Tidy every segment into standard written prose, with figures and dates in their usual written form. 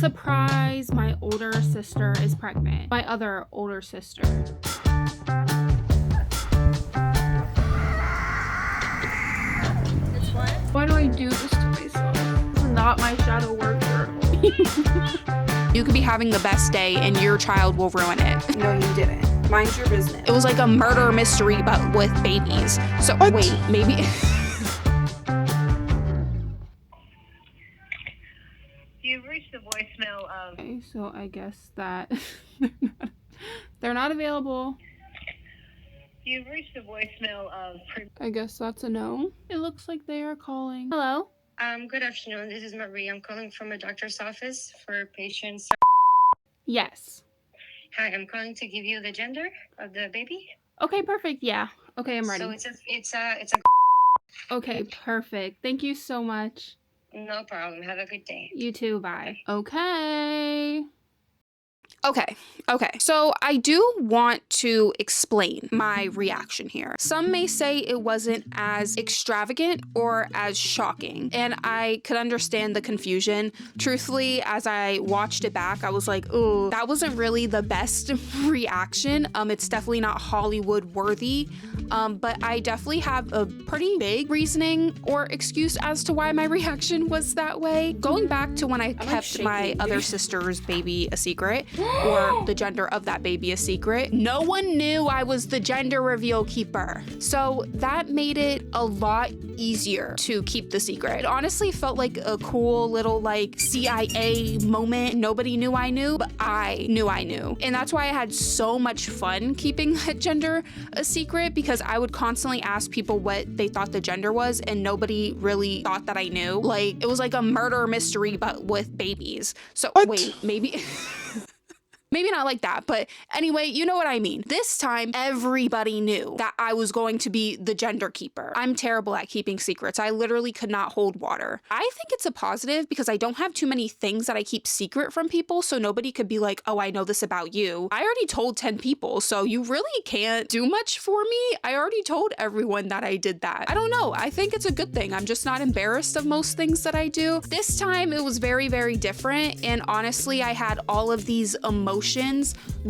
Surprise, my older sister is pregnant. My other older sister. Why do I do this to myself? This is not my shadow work journal. You could be having the best day and your child will ruin it. No, you didn't. Mind your business. It was like a murder mystery, but with babies. So What? wait, maybe. You've reached the voicemail of... Okay, so I guess that they're not available. You've reached the voicemail of... I guess that's a no. It looks like they are calling. Hello? Good afternoon. This is Marie. I'm calling from a doctor's office for patients. Yes. Hi, I'm calling to give you the gender of the baby. Okay, perfect. Yeah. Okay, I'm ready. So it's a Okay, perfect. Thank you so much. no problem. Have a good day. You too. Bye. Okay, so I do want to explain my reaction here. Some may say it wasn't as extravagant or as shocking, and I could understand the confusion. Truthfully, as I watched it back, I was like, ooh, that wasn't really the best reaction. It's definitely not Hollywood worthy, but I definitely have a pretty big reasoning or excuse as to why my reaction was that way. Going back to when I kept my other sister's baby a secret, or the gender of that baby a secret, no one knew I was the gender reveal keeper. So that made it a lot easier to keep the secret. It honestly felt like a cool little like CIA moment. Nobody knew I knew, but I knew I knew. And that's why I had so much fun keeping that gender a secret, because I would constantly ask people what they thought the gender was and nobody really thought that I knew. Like, it was like a murder mystery but with babies. So What? wait, maybe... Maybe not like that, but anyway, you know what I mean. This time, everybody knew that I was going to be the gender keeper. I'm terrible at keeping secrets. I literally could not hold water. I think it's a positive because I don't have too many things that I keep secret from people, so nobody could be like, oh, I know this about you. I already told 10 people, so you really can't do much for me. I already told everyone that I did that. I don't know. I think it's a good thing. I'm just not embarrassed of most things that I do. This time, it was very, very different, and honestly, I had all of these emotions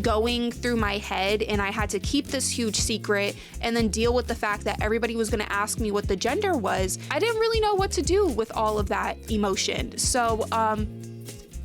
going through my head, and I had to keep this huge secret and then deal with the fact that everybody was going to ask me what the gender was. I didn't really know what to do with all of that emotion. So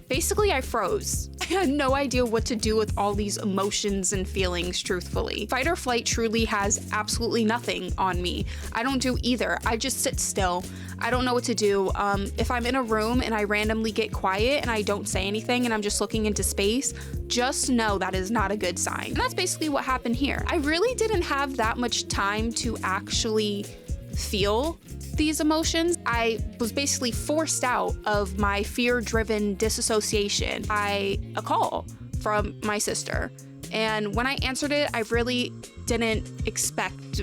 basically I froze. I had no idea what to do with all these emotions and feelings, truthfully. Fight or flight truly has absolutely nothing on me. I don't do either. I just sit still. I don't know what to do. If I'm in a room and I randomly get quiet and I don't say anything and I'm just looking into space, just know that is not a good sign. And that's basically what happened here. I really didn't have that much time to actually feel these emotions. I was basically forced out of my fear-driven disassociation by a call from my sister. And when I answered it, I really didn't expect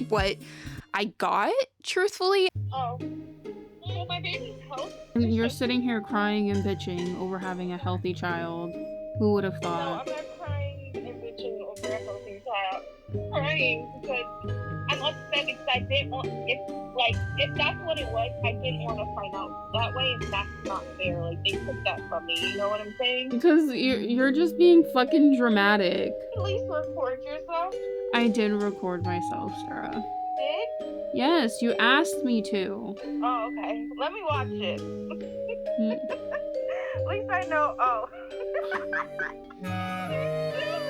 what I got, truthfully. Oh. Well, my baby's healthy. You're sitting here crying and bitching over having a healthy child. Who would have No, thought? I'm not crying and bitching over a healthy child. I'm crying because I'm upset because I didn't want, if that's what it was, I didn't want to find out that way, and that's not fair. Like, they took that from me, you know what I'm saying? Because you're just being fucking dramatic. At least record yourself. I did record myself, Sarah. Did? Yes, you asked me to. Oh, okay. Let me watch it. At least I know. Oh.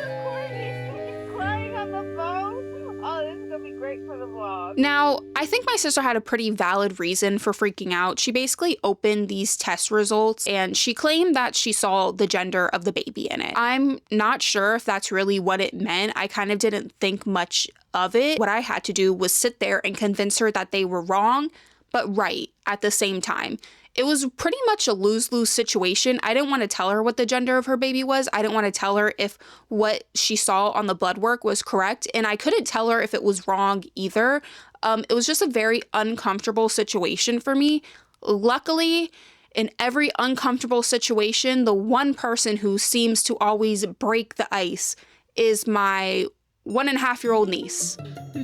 Recording. Crying on the phone. Oh, this is gonna be great for the vlog. Now, I think my sister had a pretty valid reason for freaking out. She basically opened these test results and she claimed that she saw the gender of the baby in it. I'm not sure if that's really what it meant. I kind of didn't think much of it. What I had to do was sit there and convince her that they were wrong, but right at the same time. It was pretty much a lose-lose situation. I didn't want to tell her what the gender of her baby was. I didn't want to tell her if what she saw on the blood work was correct, and I couldn't tell her if it was wrong either. It was just a very uncomfortable situation for me. Luckily, in every uncomfortable situation, the one person who seems to always break the ice is my 1.5-year-old niece.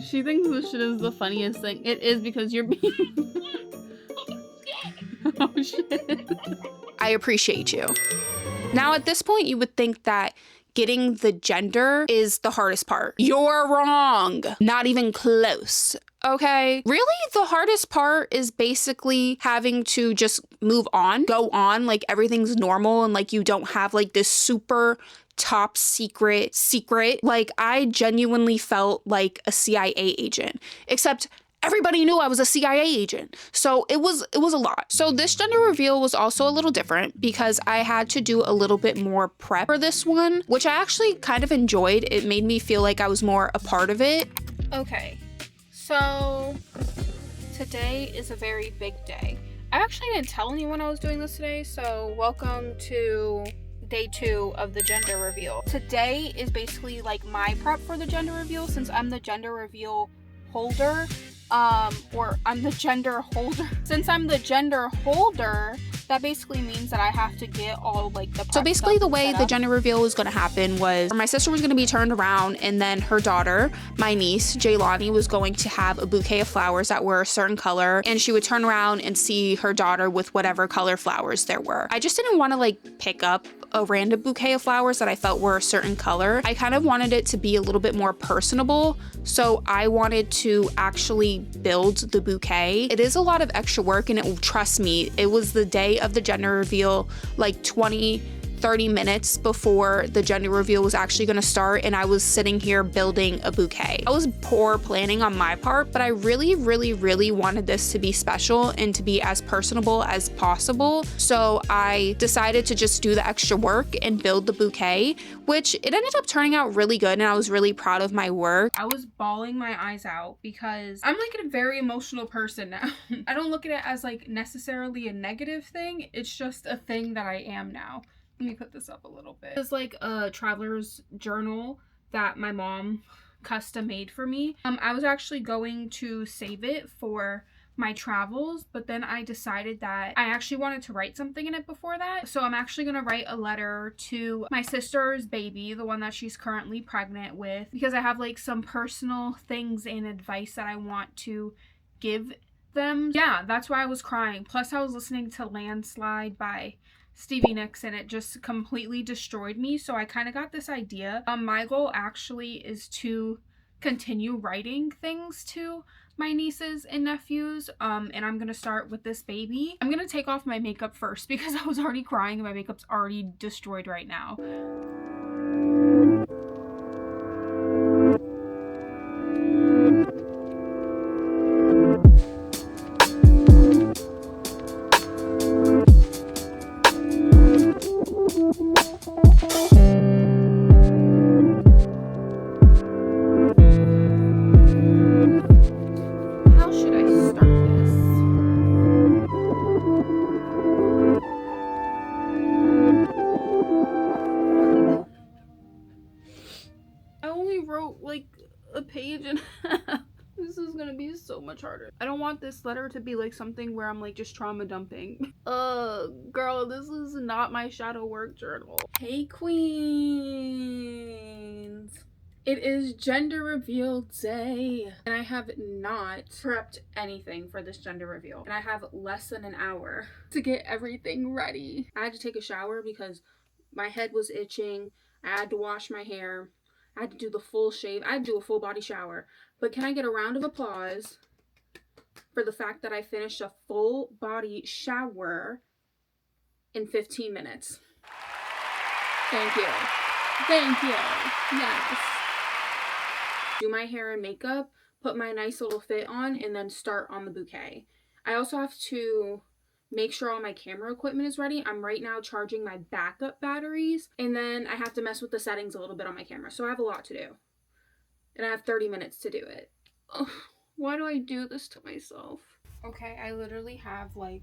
She thinks this shit is the funniest thing. It is because you're being... Oh shit. I appreciate you. Now, at this point, you would think that getting the gender is the hardest part. You're wrong. Not even close. Okay. Really, the hardest part is basically having to just move on, go on, like everything's normal and like you don't have like this super top secret. Like I genuinely felt like a CIA agent, except everybody knew I was a CIA agent. So it was a lot. So this gender reveal was also a little different because I had to do a little bit more prep for this one, which I actually kind of enjoyed. It made me feel like I was more a part of it. Okay, so today is a very big day. I actually didn't tell anyone I was doing this today, so welcome to day 2 of the gender reveal. Today is basically like my prep for the gender reveal since I'm the gender reveal holder. Or I'm the gender holder. Since I'm the gender holder, that basically means that I have to get all like the prep. So basically the way the gender reveal was going to happen was my sister was going to be turned around and then her daughter, my niece, Jaylani, was going to have a bouquet of flowers that were a certain color and she would turn around and see her daughter with whatever color flowers there were. I just didn't want to like pick up a random bouquet of flowers that I felt were a certain color. I kind of wanted it to be a little bit more personable, so I wanted to actually build the bouquet. It is a lot of extra work and trust me, it was the day of the gender reveal, like 20-30 minutes before the gender reveal was actually going to start, and I was sitting here building a bouquet. I was poor planning on my part, but I really wanted this to be special and to be as personable as possible. So I decided to just do the extra work and build the bouquet, which it ended up turning out really good, and I was really proud of my work. I was bawling my eyes out because I'm like a very emotional person now. I don't look at it as like necessarily a negative thing. It's just a thing that I am now. Let me put this up a little bit. It's like a traveler's journal that my mom custom made for me. I was actually going to save it for my travels, but then I decided that I actually wanted to write something in it before that. So I'm actually gonna write a letter to my sister's baby, the one that she's currently pregnant with, because I have like some personal things and advice that I want to give them. Yeah, that's why I was crying. Plus I was listening to Landslide by Stevie Nicks and it just completely destroyed me. So I kind of got this idea. My goal actually is to continue writing things to my nieces and nephews. And I'm gonna start with this baby. I'm gonna take off my makeup first because I was already crying and my makeup's already destroyed right now. This is gonna be so much harder. I don't want this letter to be like something where I'm like just trauma dumping. Girl, this is not my shadow work journal. Hey queens. It is gender reveal day and I have not prepped anything for this gender reveal and I have less than an hour to get everything ready. I had to take a shower because my head was itching. I had to wash my hair. I had to do the full shave. I had to do a full body shower. But can I get a round of applause for the fact that I finished a full body shower in 15 minutes? Thank you. Thank you. Yes. Do my hair and makeup, put my nice little fit on, and then start on the bouquet. I also have to make sure all my camera equipment is ready. I'm right now charging my backup batteries, and then I have to mess with the settings a little bit on my camera. So I have a lot to do. And I have 30 minutes to do it. Ugh, why do I do this to myself? Okay, I literally have like,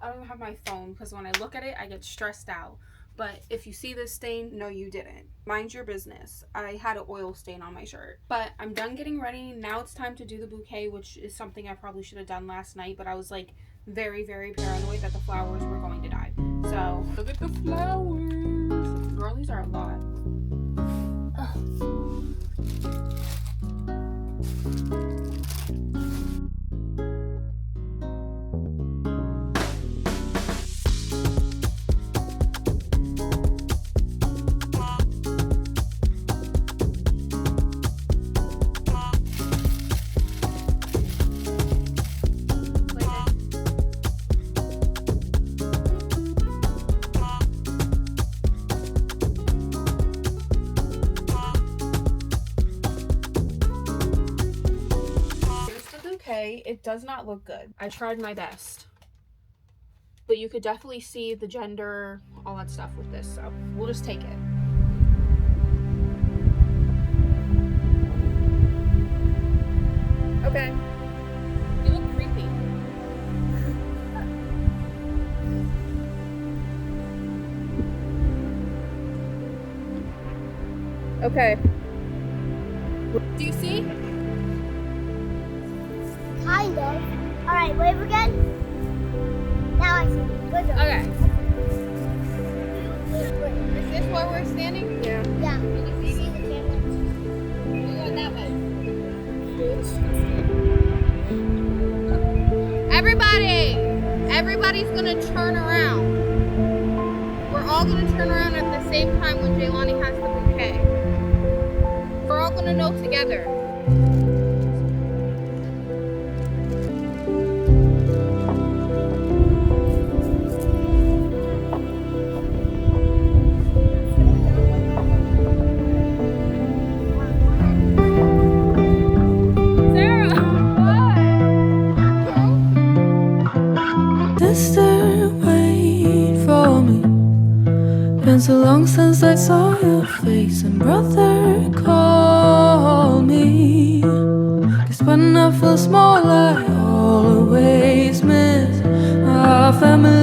I don't even have my phone because when I look at it, I get stressed out. But if you see this stain, no you didn't. Mind your business. I had an oil stain on my shirt. But I'm done getting ready. Now it's time to do the bouquet, which is something I probably should have done last night, but I was like very paranoid that the flowers were going to die. So look at the flowers. Girl, these are a lot. Ugh. does not look good. I tried my best. But you could definitely see the gender, all that stuff with this, so we'll just take it. Okay. You look creepy. Okay. Do you see? Kind of. Alright, wave again. Now I see. Good job. Okay. Is this where we're standing? Yeah. Yeah. Can you see the camera? We're going that way. Everybody's gonna turn around. We're all gonna turn around at the same time when Jaylani has the bouquet. We're all gonna know together. Sister, wait for me. Been so long since I saw your face. And brother, call me. 'Cause when I feel small, I always miss our family.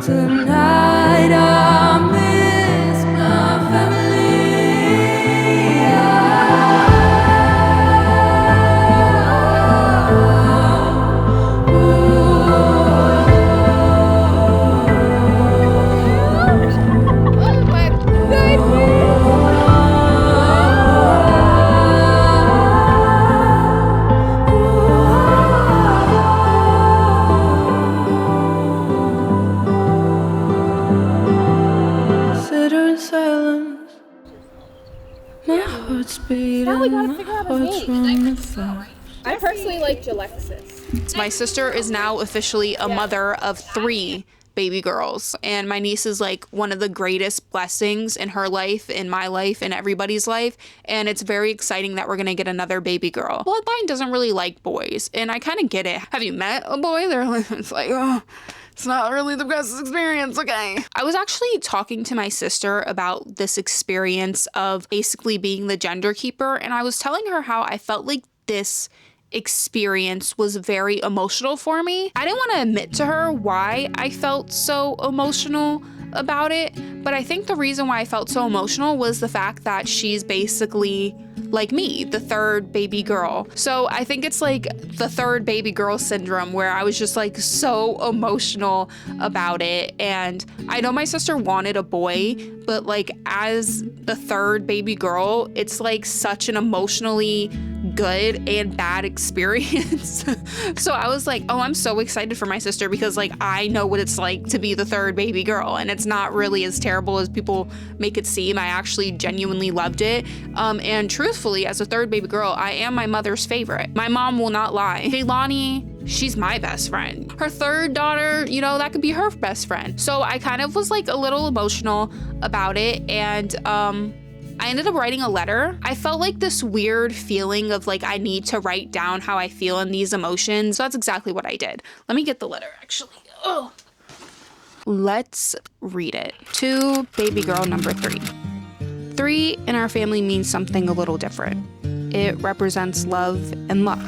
Tonight I miss my family. I personally like Alexis. My sister is now officially a mother of 3 baby girls, and my niece is like one of the greatest blessings in her life, in my life, in everybody's life, and it's very exciting that we're gonna get another baby girl. Bloodline doesn't really like boys, and I kind of get it. Have you met a boy? It's like, oh, it's not really the best experience, okay? I was actually talking to my sister about this experience of basically being the gender keeper, and I was telling her how I felt like this experience was very emotional for me. I didn't want to admit to her why I felt so emotional about it, but I think the reason why I felt so emotional was the fact that she's basically like me, the 3rd baby girl. So I think it's like the 3rd baby girl syndrome, where I was just like so emotional about it. And I know my sister wanted a boy, but like as the 3rd baby girl, it's like such an emotionally good and bad experience. So I was like, oh, I'm so excited for my sister, because like I know what it's like to be the 3rd baby girl, and it's not really as terrible as people make it seem. I actually genuinely loved it. And truthfully, as a 3rd baby girl, I am my mother's favorite. My mom will not lie. Jaylani, she's my best friend. Her 3rd daughter, you know, that could be her best friend. So I kind of was like a little emotional about it, and I ended up writing a letter. I felt like this weird feeling of like I need to write down how I feel in these emotions. So that's exactly what I did. Let me get the letter actually. Oh. Let's read it. To baby girl number 3. 3 in our family means something a little different. It represents love and luck.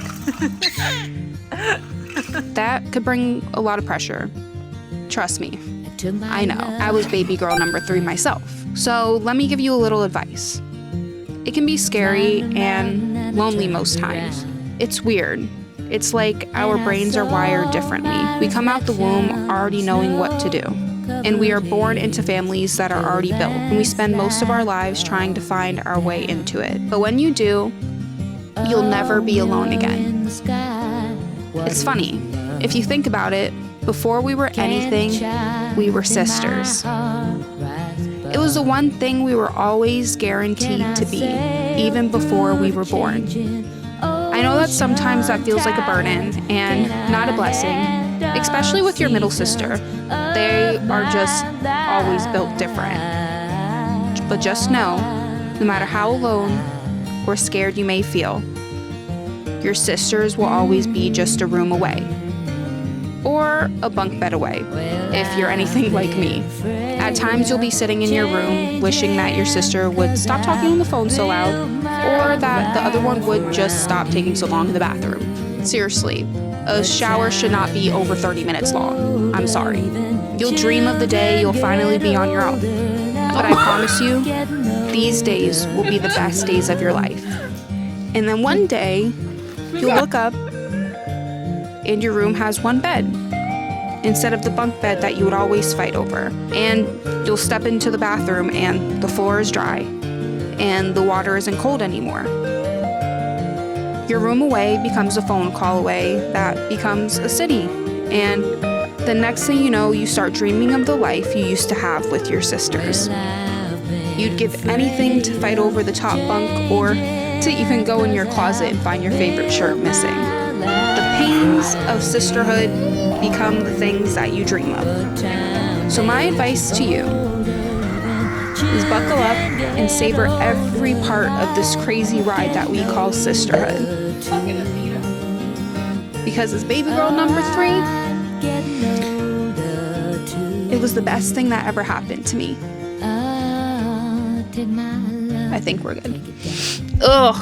That could bring a lot of pressure. Trust me. I know. I was baby girl number 3 myself. So let me give you a little advice. It can be scary and lonely most times. It's weird. It's like our brains are wired differently. We come out the womb already knowing what to do. And we are born into families that are already built. And we spend most of our lives trying to find our way into it. But when you do, you'll never be alone again. It's funny. If you think about it, before we were anything, we were sisters. It was the one thing we were always guaranteed to be, even before we were born. I know that sometimes that feels like a burden and not a blessing, especially with your middle sister. They are just always built different. But just know, no matter how alone or scared you may feel, your sisters will always be just a room away. Or a bunk bed away, if you're anything like me. At times you'll be sitting in your room wishing that your sister would stop talking on the phone so loud, or that the other one would just stop taking so long in the bathroom. Seriously, a shower should not be over 30 minutes long. I'm sorry. You'll dream of the day you'll finally be on your own. But I promise you, these days will be the best days of your life. And then one day, you'll look up and your room has one bed instead of the bunk bed that you would always fight over. And you'll step into the bathroom and the floor is dry and the water isn't cold anymore. Your room away becomes a phone call away that becomes a city. And the next thing you know, you start dreaming of the life you used to have with your sisters. You'd give anything to fight over the top bunk or to even go in your closet and find your favorite shirt missing. The pains of sisterhood become the things that you dream of. So my advice to you is buckle up and savor every part of this crazy ride that we call sisterhood. Because as baby girl number 3, it was the best thing that ever happened to me. I think we're good. Ugh.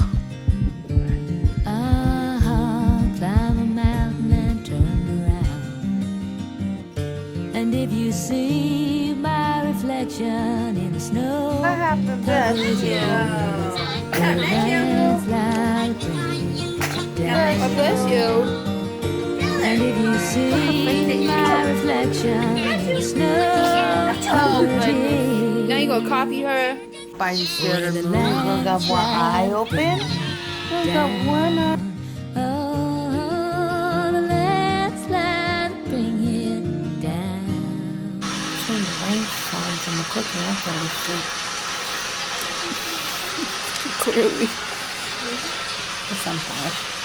And if you see my reflection in the snow, I have the best. God bless you. and if you see my reflection in the snow, Now you gonna copy her? By the shirt, got one eye open. Got one eye. oh, the landslide bring it down. The rain falling from the cooking. I'm gonna sleep. Clearly. Sometimes.